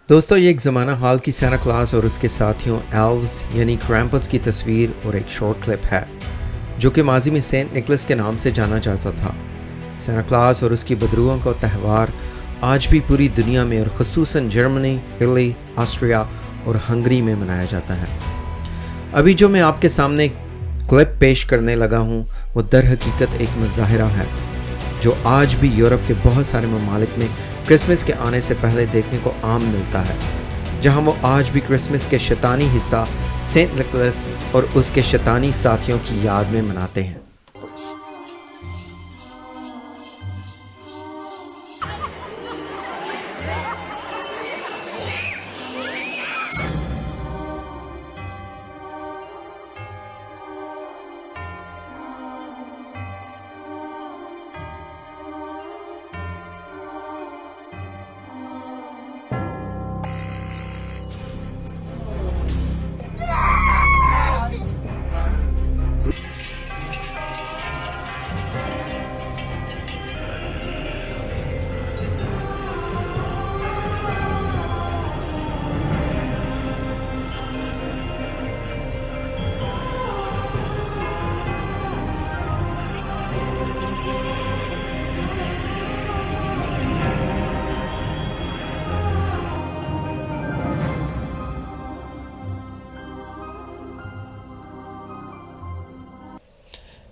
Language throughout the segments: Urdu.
دوستو یہ ایک زمانہ حال کی سینٹا کلاس اور اس کے ساتھیوں ایلوز یعنی کرامپس کی تصویر اور ایک شارٹ کلپ ہے جو کہ ماضی میں سینٹ نکلس کے نام سے جانا جاتا تھا۔ سینٹا کلاس اور اس کی بدروؤں کا تہوار آج بھی پوری دنیا میں اور خصوصاً جرمنی، اٹلی، آسٹریا اور ہنگری میں منایا جاتا ہے۔ ابھی جو میں آپ کے سامنے کلپ پیش کرنے لگا ہوں وہ در حقیقت ایک مظاہرہ ہے جو آج بھی یورپ کے بہت سارے ممالک میں کرسمس کے آنے سے پہلے دیکھنے کو عام ملتا ہے، جہاں وہ آج بھی کرسمس کے شیطانی حصہ سینٹ نکلس اور اس کے شیطانی ساتھیوں کی یاد میں مناتے ہیں۔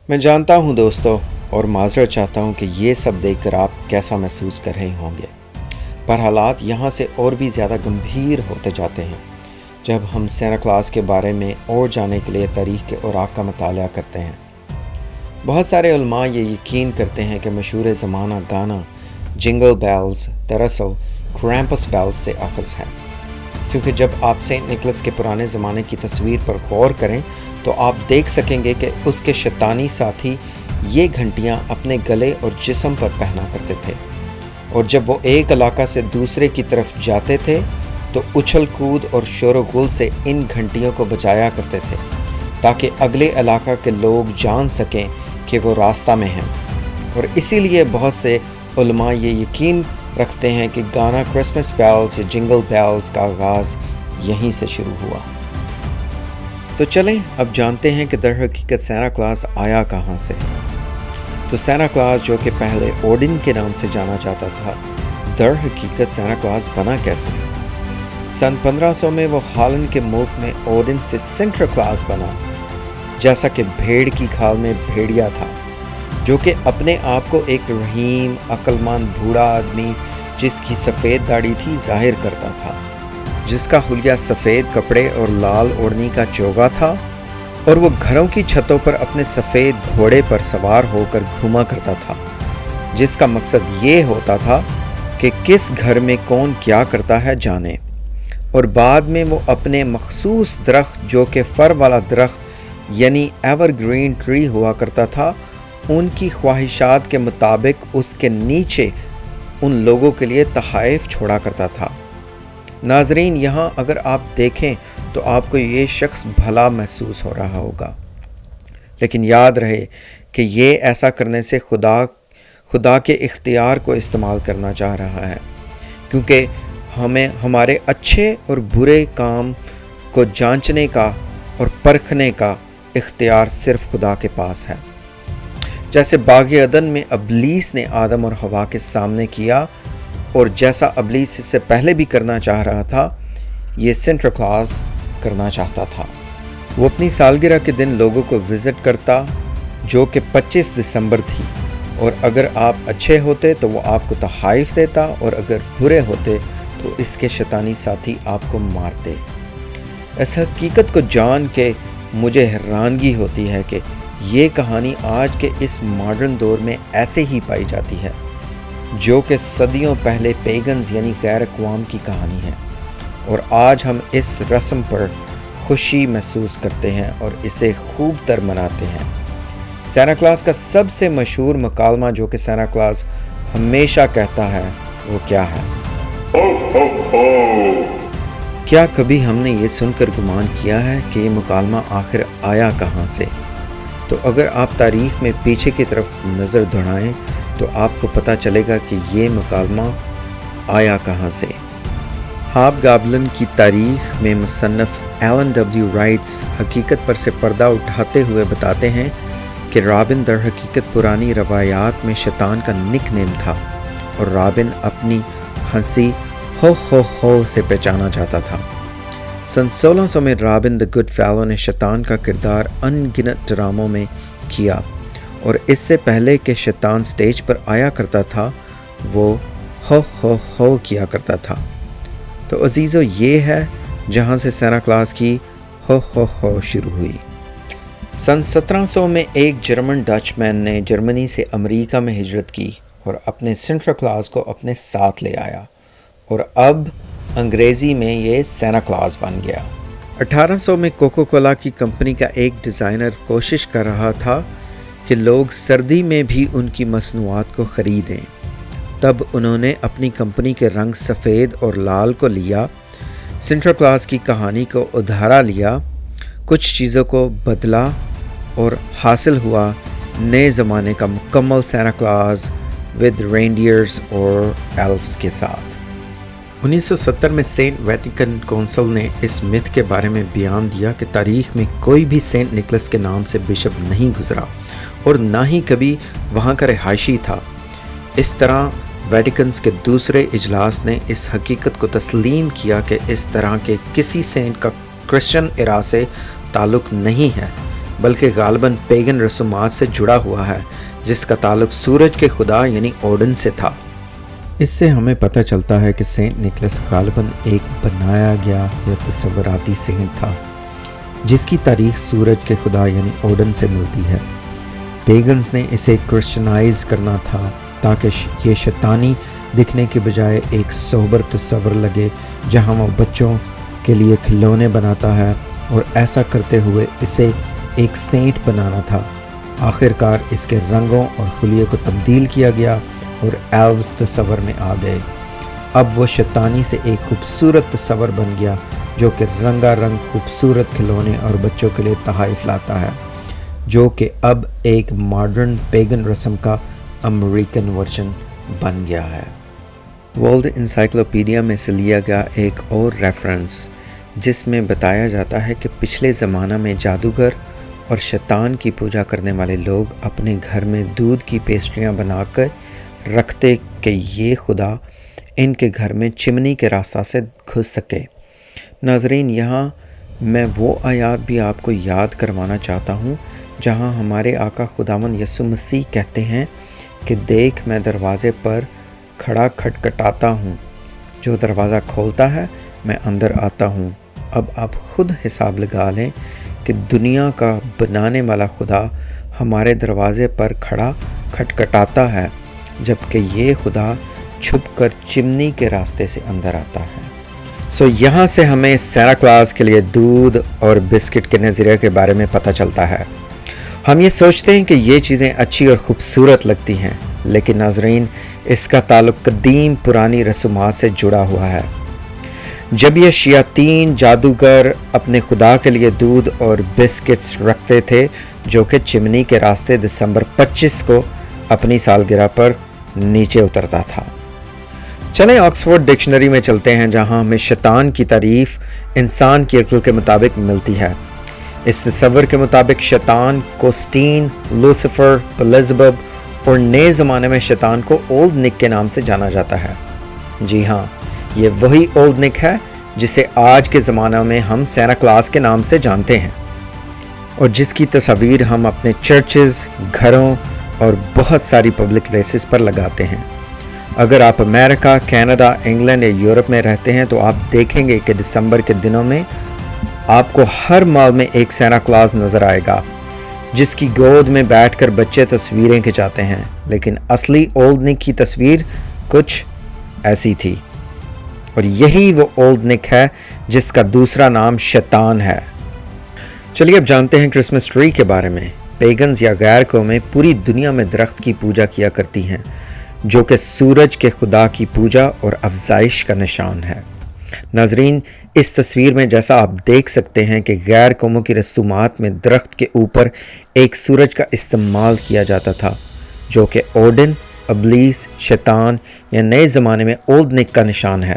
میں جانتا ہوں دوستو اور معذرت چاہتا ہوں کہ یہ سب دیکھ کر آپ کیسا محسوس کر رہے ہوں گے، پر حالات یہاں سے اور بھی زیادہ گمبھیر ہوتے جاتے ہیں جب ہم سینٹا کلاس کے بارے میں اور جاننے کے لیے تاریخ کے اوراق کا مطالعہ کرتے ہیں۔ بہت سارے علماء یہ یقین کرتے ہیں کہ مشہور زمانہ گانا جنگل بیلز دراصل کرامپس بیلز سے اخذ ہے، کیونکہ جب آپ سینٹ نکلس کے پرانے زمانے کی تصویر پر غور کریں تو آپ دیکھ سکیں گے کہ اس کے شیطانی ساتھی یہ گھنٹیاں اپنے گلے اور جسم پر پہنا کرتے تھے، اور جب وہ ایک علاقہ سے دوسرے کی طرف جاتے تھے تو اچھل کود اور شور و غل سے ان گھنٹیوں کو بچایا کرتے تھے تاکہ اگلے علاقہ کے لوگ جان سکیں کہ وہ راستہ میں ہیں، اور اسی لیے بہت سے علماء یہ یقین رکھتے ہیں کہ گانا کرسمس بیلز یا جنگل بیلز کا آغاز یہیں سے شروع ہوا۔ تو چلیں اب جانتے ہیں کہ در حقیقت سینٹا کلاس آیا کہاں سے۔ تو سینٹا کلاس جو کہ پہلے اوڈن کے نام سے جانا جاتا تھا، در حقیقت سینٹا کلاس بنا کیسے؟ سن 1500 میں وہ ہالینڈ کے ملک میں اوڈن سے سنٹر کلاس بنا، جیسا کہ بھیڑ کی کھال میں بھیڑیا تھا، جو کہ اپنے آپ کو ایک رحیم عقل مند بوڑھا آدمی جس کی سفید داڑھی تھی ظاہر کرتا تھا، جس کا حلیہ سفید کپڑے اور لال اوڑھنی کا چوغا تھا، اور وہ گھروں کی چھتوں پر اپنے سفید گھوڑے پر سوار ہو کر گھوما کرتا تھا، جس کا مقصد یہ ہوتا تھا کہ کس گھر میں کون کیا کرتا ہے جانے، اور بعد میں وہ اپنے مخصوص درخت جو کہ فر والا درخت یعنی ایور گرین ٹری ہوا کرتا تھا، ان کی خواہشات کے مطابق اس کے نیچے ان لوگوں کے لیے تحائف چھوڑا کرتا تھا۔ ناظرین، یہاں اگر آپ دیکھیں تو آپ کو یہ شخص بھلا محسوس ہو رہا ہوگا، لیکن یاد رہے کہ یہ ایسا کرنے سے خدا کے اختیار کو استعمال کرنا چاہ رہا ہے، کیونکہ ہمیں ہمارے اچھے اور برے کام کو جانچنے کا اور پرکھنے کا اختیار صرف خدا کے پاس ہے۔ جیسے باغ عدن میں ابلیس نے آدم اور حوا کے سامنے کیا، اور جیسا ابلیس اس سے پہلے بھی کرنا چاہ رہا تھا، یہ سینٹا کلاس کرنا چاہتا تھا۔ وہ اپنی سالگرہ کے دن لوگوں کو وزٹ کرتا، جو کہ 25 دسمبر تھی، اور اگر آپ اچھے ہوتے تو وہ آپ کو تحائف دیتا، اور اگر برے ہوتے تو اس کے شیطانی ساتھی آپ کو مارتے۔ اس حقیقت کو جان کے مجھے حیرانگی ہوتی ہے کہ یہ کہانی آج کے اس ماڈرن دور میں ایسے ہی پائی جاتی ہے، جو کہ صدیوں پہلے پیگنز یعنی غیر اقوام کی کہانی ہے، اور آج ہم اس رسم پر خوشی محسوس کرتے ہیں اور اسے خوب تر مناتے ہیں۔ سینٹا کلاس کا سب سے مشہور مکالمہ جو کہ سینٹا کلاس ہمیشہ کہتا ہے وہ کیا ہے؟ کیا کبھی ہم نے یہ سن کر گمان کیا ہے کہ یہ مکالمہ آخر آیا کہاں سے؟ تو اگر آپ تاریخ میں پیچھے کی طرف نظر دوڑائیں تو آپ کو پتہ چلے گا کہ یہ مکالمہ آیا کہاں سے۔ ہابگابلن کی تاریخ میں مصنف ایلن ڈبلیو رائٹس حقیقت پر سے پردہ اٹھاتے ہوئے بتاتے ہیں کہ رابن در حقیقت پرانی روایات میں شیطان کا نک نیم تھا اور رابن اپنی ہنسی ہو سے پہچانا جاتا تھا۔ سن 1600 میں رابن دا گڈ فیلو نے شیطان کا کردار ان گنت ڈراموں میں کیا، اور اس سے پہلے کہ شیطان سٹیج پر آیا کرتا تھا وہ ہو کیا کرتا تھا۔ تو عزیزو، یہ ہے جہاں سے سینٹا کلاس کی ہو شروع ہوئی۔ سن 1700 میں ایک جرمن ڈچ مین نے جرمنی سے امریکہ میں ہجرت کی اور اپنے سینٹا کلاس کو اپنے ساتھ لے آیا، اور اب انگریزی میں یہ سینٹا کلاس بن گیا۔ 1800 میں کوکو کولا کی کمپنی کا ایک ڈیزائنر کوشش کر رہا تھا کہ لوگ سردی میں بھی ان کی مصنوعات کو خریدیں۔ تب انہوں نے اپنی کمپنی کے رنگ سفید اور لال کو لیا، سینٹا کلاس کی کہانی کو ادھارا لیا، کچھ چیزوں کو بدلا، اور حاصل ہوا نئے زمانے کا مکمل سینٹا کلاس ود رینڈیئرز اور ایلفز کے ساتھ۔ 1970 میں سینٹ ویٹیکن کونسل نے اس متھ کے بارے میں بیان دیا کہ تاریخ میں کوئی بھی سینٹ نکلس کے نام سے بشپ نہیں گزرا اور نہ ہی کبھی وہاں کا رہائشی تھا۔ اس طرح ویٹیکنز کے دوسرے اجلاس نے اس حقیقت کو تسلیم کیا کہ اس طرح کے کسی سینٹ کا کرسچن ارا سے تعلق نہیں ہے، بلکہ غالباً پیگن رسومات سے جڑا ہوا ہے جس کا تعلق سورج کے خدا یعنی اوڈن سے تھا۔ اس سے ہمیں پتہ چلتا ہے کہ سینٹ نکلس غالباً ایک بنایا گیا یا تصوراتی سینٹ تھا جس کی تاریخ سورج کے خدا یعنی اوڈن سے ملتی ہے۔ پیگنز نے اسے کرسچنائز کرنا تھا تاکہ یہ شیطانی دکھنے کے بجائے ایک سوبر تصور لگے جہاں وہ بچوں کے لیے کھلونے بناتا ہے، اور ایسا کرتے ہوئے اسے ایک سینٹ بنانا تھا۔ آخر کار اس کے رنگوں اور حلیے کو تبدیل کیا گیا اور ایلوز تصور میں آ گئے۔ اب وہ شیطانی سے ایک خوبصورت تصور بن گیا جو کہ رنگا رنگ خوبصورت کھلونے اور بچوں کے لیے تحائف لاتا ہے، جو کہ اب ایک ماڈرن پیگن رسم کا امریکن ورژن بن گیا ہے۔ ورلڈ انسائکلوپیڈیا میں سے لیا گیا ایک اور ریفرنس جس میں بتایا جاتا ہے کہ پچھلے زمانہ میں جادوگر اور شیطان کی پوجا کرنے والے لوگ اپنے گھر میں دودھ کی پیسٹریاں بنا کر رکھتے کہ یہ خدا ان کے گھر میں چمنی کے راستہ سے گھس سکے۔ ناظرین، یہاں میں وہ آیات بھی آپ کو یاد کروانا چاہتا ہوں جہاں ہمارے آقا خداوند یسوع مسیح کہتے ہیں کہ دیکھ میں دروازے پر کھڑا کھٹکھٹاتا ہوں، جو دروازہ کھولتا ہے میں اندر آتا ہوں۔ اب آپ خود حساب لگا لیں کہ دنیا کا بنانے والا خدا ہمارے دروازے پر کھڑا کھٹکھٹاتا ہے، جبکہ یہ خدا چھپ کر چمنی کے راستے سے اندر آتا ہے۔ یہاں سے ہمیں سینٹا کلاس کے لیے دودھ اور بسکٹ کے نظریے کے بارے میں پتہ چلتا ہے۔ ہم یہ سوچتے ہیں کہ یہ چیزیں اچھی اور خوبصورت لگتی ہیں، لیکن ناظرین، اس کا تعلق قدیم پرانی رسومات سے جڑا ہوا ہے۔ جب یہ شیاطین جادوگر اپنے خدا کے لیے دودھ اور بسکٹس رکھتے تھے جو کہ چمنی کے راستے دسمبر 25 کو اپنی سالگرہ پر نیچے اترتا تھا۔ چلیں آکسفورڈ ڈکشنری میں چلتے ہیں جہاں ہمیں شیطان کی تعریف انسان کی عقل کے مطابق ملتی ہے۔ اس تصور کے مطابق شیطان کوسٹین، لوسیفر، بیلزبب اور نئے زمانے میں شیطان کو اولڈ نک کے نام سے جانا جاتا ہے۔ جی ہاں، یہ وہی اولڈ نک ہے جسے آج کے زمانہ میں ہم سینٹا کلاس کے نام سے جانتے ہیں، اور جس کی تصاویر ہم اپنے چرچز، گھروں اور بہت ساری پبلک پلیسز پر لگاتے ہیں۔ اگر آپ امریکہ، کینیڈا، انگلینڈ یا یورپ میں رہتے ہیں تو آپ دیکھیں گے کہ دسمبر کے دنوں میں آپ کو ہر مال میں ایک سینٹا کلاس نظر آئے گا جس کی گود میں بیٹھ کر بچے تصویریں کھنچاتے ہیں، لیکن اصلی اولڈ نک کی تصویر کچھ ایسی تھی، اور یہی وہ اولڈ نک ہے جس کا دوسرا نام شیطان ہے۔ چلیے اب جانتے ہیں کرسمس ٹری کے بارے میں۔ پیگنز یا غیر قومیں پوری دنیا میں درخت کی پوجا کیا کرتی ہیں جو کہ سورج کے خدا کی پوجا اور افزائش کا نشان ہے۔ ناظرین، اس تصویر میں جیسا آپ دیکھ سکتے ہیں کہ غیر قوموں کی رسومات میں درخت کے اوپر ایک سورج کا استعمال کیا جاتا تھا جو کہ اوڈن، ابلیس، شیطان یا نئے زمانے میں اولڈ نک کا نشان ہے۔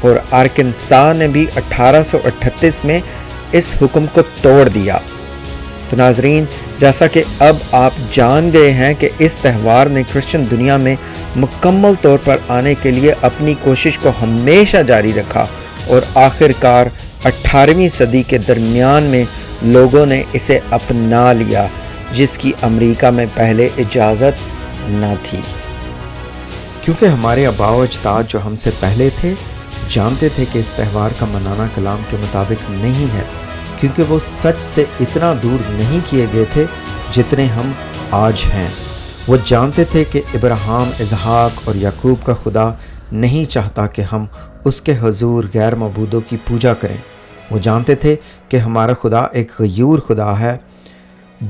اور آرکنسا نے بھی 1838 میں اس حکم کو توڑ دیا۔ تو ناظرین، جیسا کہ اب آپ جان گئے ہیں کہ اس تہوار نے کرسچن دنیا میں مکمل طور پر آنے کے لیے اپنی کوشش کو ہمیشہ جاری رکھا، اور آخر کار 18ویں صدی کے درمیان میں لوگوں نے اسے اپنا لیا، جس کی امریکہ میں پہلے اجازت نہ تھی۔ کیونکہ ہمارے آباء و اجداد جو ہم سے پہلے تھے جانتے تھے کہ اس تہوار کا منانا کلام کے مطابق نہیں ہے، کیونکہ وہ سچ سے اتنا دور نہیں کیے گئے تھے جتنے ہم آج ہیں۔ وہ جانتے تھے کہ ابراہیم، اسحاق اور یعقوب کا خدا نہیں چاہتا کہ ہم اس کے حضور غیر معبودوں کی پوجا کریں۔ وہ جانتے تھے کہ ہمارا خدا ایک غیور خدا ہے۔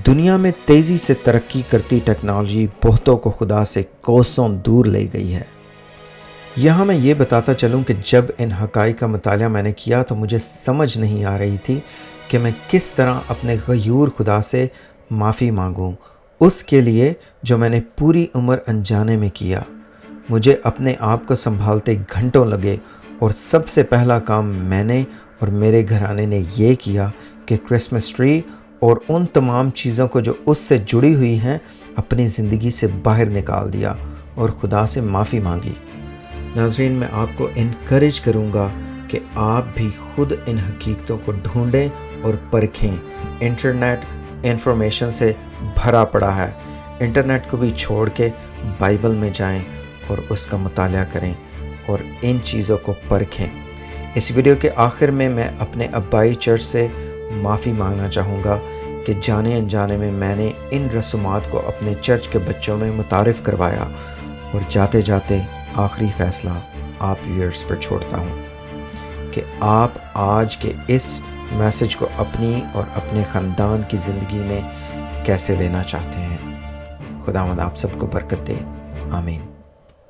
دنیا میں تیزی سے ترقی کرتی ٹیکنالوجی بہتوں کو خدا سے کوسوں دور لے گئی ہے۔ یہاں میں یہ بتاتا چلوں کہ جب ان حقائق کا مطالعہ میں نے کیا تو مجھے سمجھ نہیں آ رہی تھی کہ میں کس طرح اپنے غیور خدا سے معافی مانگوں، اس کے لیے جو میں نے پوری عمر انجانے میں کیا۔ مجھے اپنے آپ کو سنبھالتے گھنٹوں لگے، اور سب سے پہلا کام میں نے اور میرے گھرانے نے یہ کیا کہ کرسمس ٹری اور ان تمام چیزوں کو جو اس سے جڑی ہوئی ہیں اپنی زندگی سے باہر نکال دیا اور خدا سے معافی مانگی۔ ناظرین، میں آپ کو انکریج کروں گا کہ آپ بھی خود ان حقیقتوں کو ڈھونڈیں اور پرکھیں۔ انٹرنیٹ انفارمیشن سے بھرا پڑا ہے۔ انٹرنیٹ کو بھی چھوڑ کے بائبل میں جائیں اور اس کا مطالعہ کریں اور ان چیزوں کو پرکھیں۔ اس ویڈیو کے آخر میں اپنے ابائی چرچ سے معافی مانگنا چاہوں گا کہ جانے انجانے میں نے ان رسومات کو اپنے چرچ کے بچوں میں متعارف کروایا، اور جاتے جاتے آخری فیصلہ آپ ویورز پر چھوڑتا ہوں کہ آپ آج کے اس میسج کو اپنی اور اپنے خاندان کی زندگی میں کیسے لینا چاہتے ہیں۔ خداوند آپ سب کو برکت دے، آمین۔